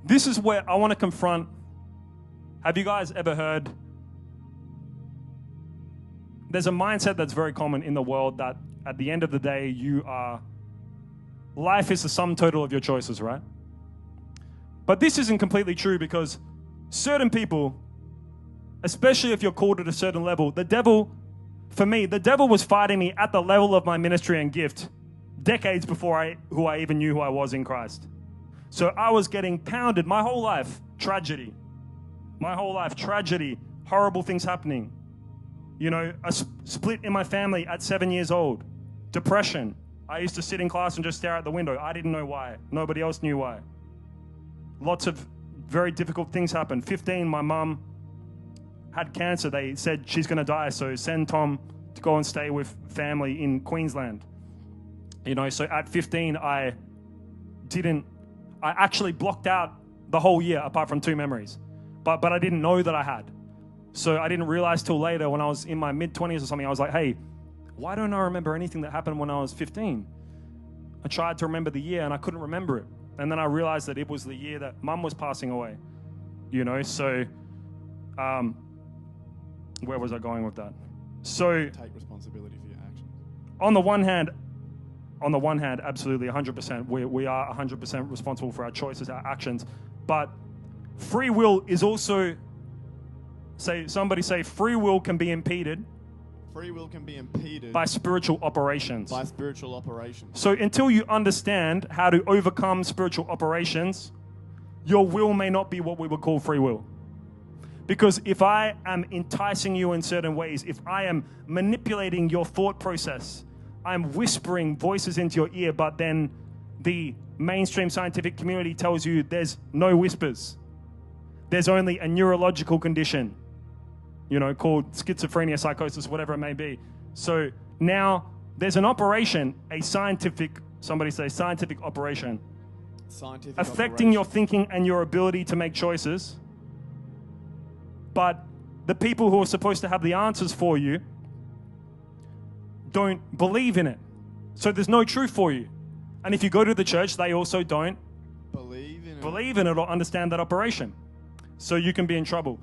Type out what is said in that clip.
This is where I want to confront. Have you guys ever heard? There's a mindset that's very common in the world that at the end of the day, life is the sum total of your choices, right? But this isn't completely true, because certain people, especially if you're called at a certain level, the devil was fighting me at the level of my ministry and gift decades before I even knew who I was in Christ. So I was getting pounded my whole life, tragedy. My whole life, tragedy, horrible things happening. You know, a split in my family at 7 years old. Depression. I used to sit in class and just stare out the window. I didn't know why. Nobody else knew why. Lots of very difficult things happened. 15, my mum had cancer. They said she's going to die, so send Tom to go and stay with family in Queensland. You know, so at 15, I actually blocked out the whole year apart from 2 memories. But I didn't know that I had. So I didn't realize till later when I was in my mid-20s or something, I was like, hey, why don't I remember anything that happened when I was 15? I tried to remember the year and I couldn't remember it. And then I realized that it was the year that mum was passing away. You know, so where was I going with that? So take responsibility for your actions. On the one hand, absolutely 100%. We are 100% responsible for our choices, our actions. But free will is also, somebody say free will can be impeded. Free will can be impeded by spiritual operations. By spiritual operations. So until you understand how to overcome spiritual operations, your will may not be what we would call free will. Because if I am enticing you in certain ways, if I am manipulating your thought process, I'm whispering voices into your ear, but then the mainstream scientific community tells you there's no whispers. There's only a neurological condition, you know, called schizophrenia, psychosis, whatever it may be. So now there's an operation, somebody say scientific operation, affecting your thinking and your ability to make choices. But the people who are supposed to have the answers for you don't believe in it. So there's no truth for you. And if you go to the church, they also don't believe in it or understand that operation. So you can be in trouble.